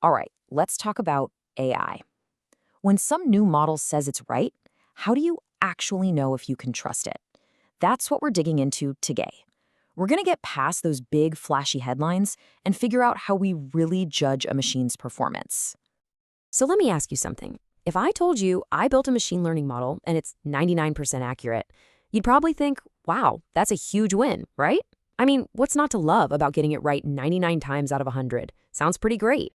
All right, let's talk about AI. When some new model says it's right, how do you actually know if you can trust it? That's what we're digging into today. We're going to get past those big, flashy headlines and figure out how we really judge a machine's performance. So let me ask you something. If I told you I built a machine learning model and it's 99% accurate, you'd probably think, wow, that's a huge win, right? I mean, what's not to love about getting it right 99 times out of 100? Sounds pretty great.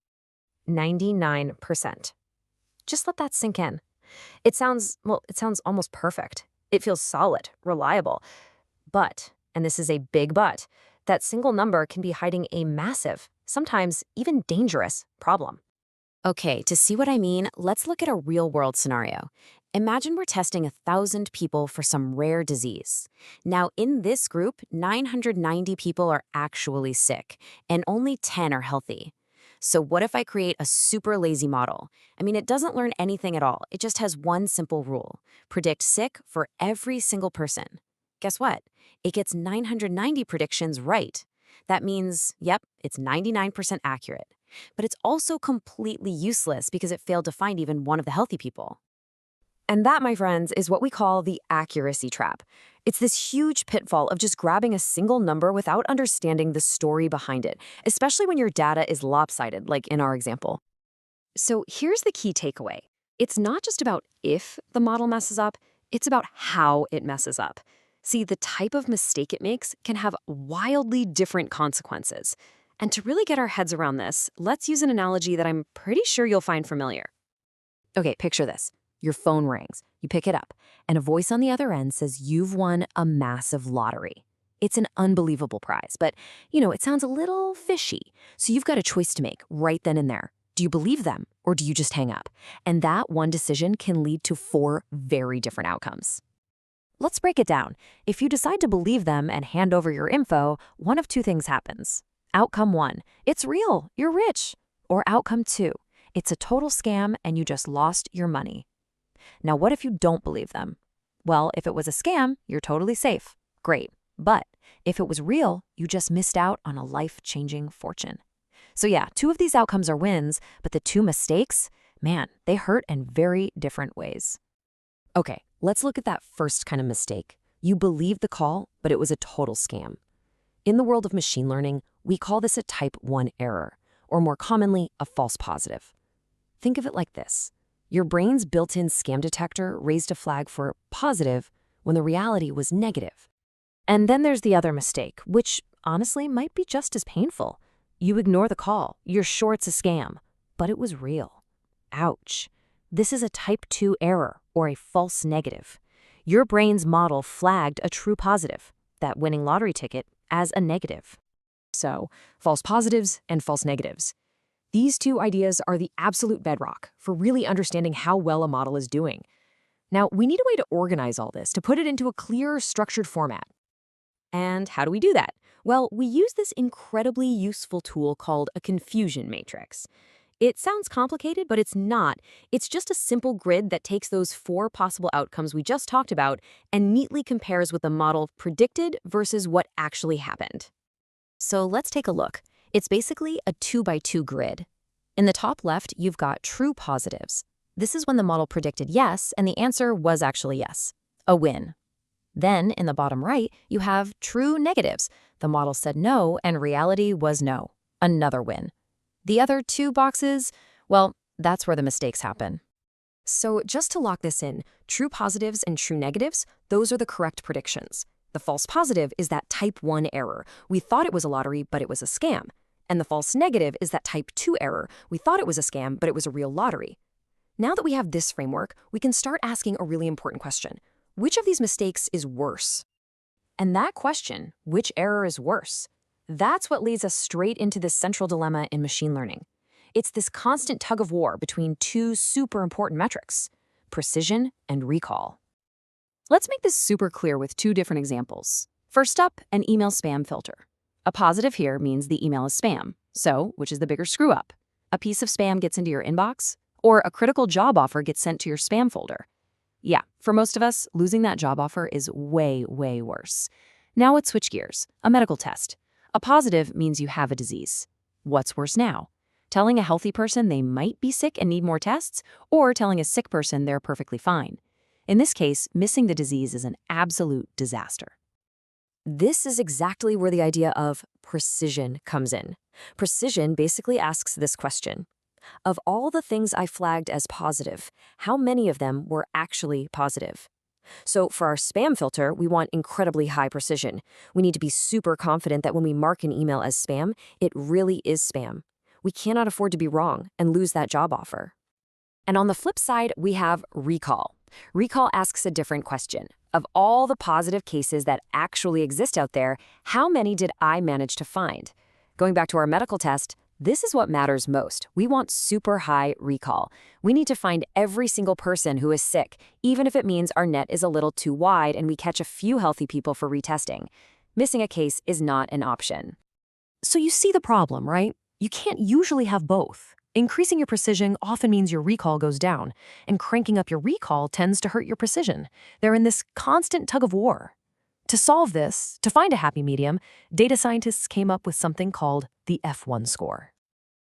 99%. Just let that sink in. It sounds almost perfect. It feels solid, reliable. But, and this is a big but, that single number can be hiding a massive, sometimes even dangerous, problem. Okay, to see what I mean, let's look at a real-world scenario. Imagine we're testing 1,000 people for some rare disease. Now, in this group, 990 people are actually sick, and only 10 are healthy. So what if I create a super lazy model? I mean, it doesn't learn anything at all. It just has one simple rule: predict sick for every single person. Guess what? It gets 990 predictions right. That means, yep, it's 99% accurate. But it's also completely useless because it failed to find even one of the healthy people. And that, my friends, is what we call the accuracy trap. It's this huge pitfall of just grabbing a single number without understanding the story behind it, especially when your data is lopsided, like in our example. So here's the key takeaway. It's not just about if the model messes up, it's about how it messes up. See, the type of mistake it makes can have wildly different consequences. And to really get our heads around this, let's use an analogy that I'm pretty sure you'll find familiar. Okay, picture this. Your phone rings, you pick it up, and a voice on the other end says you've won a massive lottery. It's an unbelievable prize, but, it sounds a little fishy. So you've got a choice to make right then and there. Do you believe them, or do you just hang up? And that one decision can lead to 4 very different outcomes. Let's break it down. If you decide to believe them and hand over your info, one of 2 things happens. Outcome 1, it's real, you're rich. Or outcome 2, it's a total scam and you just lost your money. Now, what if you don't believe them? Well, if it was a scam, you're totally safe. Great. But if it was real, you just missed out on a life-changing fortune. So yeah, 2 of these outcomes are wins, but the 2 mistakes, man, they hurt in very different ways. Okay, let's look at that first kind of mistake. You believed the call, but it was a total scam. In the world of machine learning, we call this a type 1 error, or more commonly, a false positive. Think of it like this. Your brain's built-in scam detector raised a flag for positive when the reality was negative. And then there's the other mistake, which honestly might be just as painful. You ignore the call, you're sure it's a scam, but it was real. Ouch. This is a type 2 error, or a false negative. Your brain's model flagged a true positive, that winning lottery ticket, as a negative. So, false positives and false negatives. These 2 ideas are the absolute bedrock for really understanding how well a model is doing. Now, we need a way to organize all this, to put it into a clear, structured format. And how do we do that? Well, we use this incredibly useful tool called a confusion matrix. It sounds complicated, but it's not. It's just a simple grid that takes those 4 possible outcomes we just talked about and neatly compares what the model predicted versus what actually happened. So let's take a look. It's basically a 2x2 grid. In the top left, you've got true positives. This is when the model predicted yes, and the answer was actually yes. A win. Then, in the bottom right, you have true negatives. The model said no, and reality was no. Another win. The other 2 boxes, well, that's where the mistakes happen. So just to lock this in, true positives and true negatives, those are the correct predictions. The false positive is that type 1 error. We thought it was a lottery, but it was a scam. And the false negative is that type 2 error. We thought it was a scam, but it was a real lottery. Now that we have this framework, we can start asking a really important question. Which of these mistakes is worse? And that question, which error is worse? That's what leads us straight into this central dilemma in machine learning. It's this constant tug of war between 2 super important metrics: precision and recall. Let's make this super clear with 2 different examples. First up, an email spam filter. A positive here means the email is spam. So, which is the bigger screw up? A piece of spam gets into your inbox, or a critical job offer gets sent to your spam folder? Yeah, for most of us, losing that job offer is way, way worse. Now let's switch gears. A medical test. A positive means you have a disease. What's worse now? telling a healthy person they might be sick and need more tests, or telling a sick person they're perfectly fine. In this case, missing the disease is an absolute disaster. This is exactly where the idea of precision comes in. Precision basically asks this question. Of all the things I flagged as positive, how many of them were actually positive? So for our spam filter, we want incredibly high precision. We need to be super confident that when we mark an email as spam, it really is spam. We cannot afford to be wrong and lose that job offer. And on the flip side, we have recall. Recall asks a different question. Of all the positive cases that actually exist out there, how many did I manage to find? Going back to our medical test, this is what matters most. We want super high recall. We need to find every single person who is sick, even if it means our net is a little too wide and we catch a few healthy people for retesting. Missing a case is not an option. So you see the problem, right? You can't usually have both. Increasing your precision often means your recall goes down, and cranking up your recall tends to hurt your precision. They're in this constant tug of war. To solve this, to find a happy medium, data scientists came up with something called the F1 score.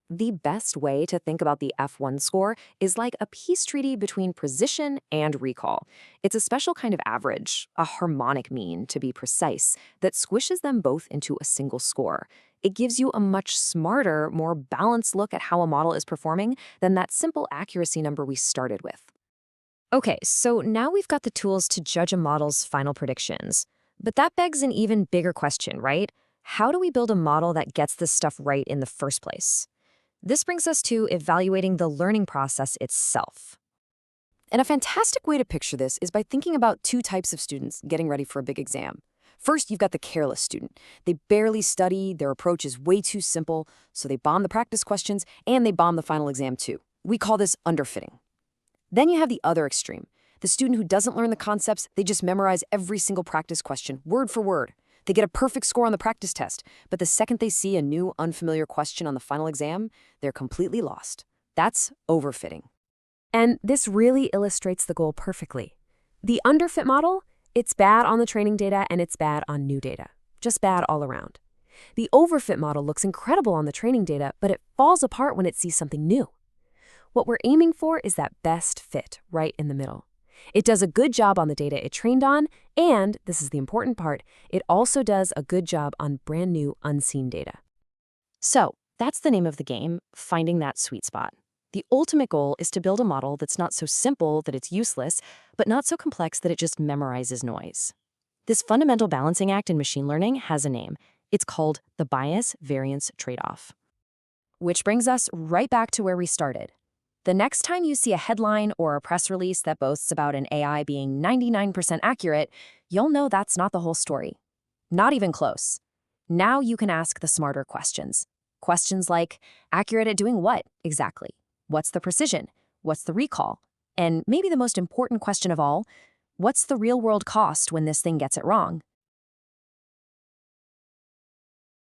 The best way to think about the F1 score is like a peace treaty between precision and recall. It's a special kind of average, a harmonic mean to be precise, that squishes them both into a single score. It gives you a much smarter, more balanced look at how a model is performing than that simple accuracy number we started with. Okay, so now we've got the tools to judge a model's final predictions. But that begs an even bigger question, right? How do we build a model that gets this stuff right in the first place? This brings us to evaluating the learning process itself. And a fantastic way to picture this is by thinking about two types of students getting ready for a big exam. First, you've got the careless student. They barely study, their approach is way too simple, so they bomb the practice questions and they bomb the final exam too. We call this underfitting. Then you have the other extreme. The student who doesn't learn the concepts, they just memorize every single practice question, word for word. They get a perfect score on the practice test, but the second they see a new, unfamiliar question on the final exam, they're completely lost. That's overfitting. And this really illustrates the goal perfectly. The underfit model, it's bad on the training data and it's bad on new data. Just bad all around. The overfit model looks incredible on the training data, but it falls apart when it sees something new. What we're aiming for is that best fit right in the middle. It does a good job on the data it trained on, and, this is the important part, it also does a good job on brand new, unseen data. So, that's the name of the game, finding that sweet spot. The ultimate goal is to build a model that's not so simple that it's useless, but not so complex that it just memorizes noise. This fundamental balancing act in machine learning has a name. It's called the bias-variance trade-off. Which brings us right back to where we started. The next time you see a headline or a press release that boasts about an AI being 99% accurate, you'll know that's not the whole story. Not even close. Now you can ask the smarter questions. Questions like, accurate at doing what exactly? What's the precision? What's the recall? And maybe the most important question of all, what's the real-world cost when this thing gets it wrong?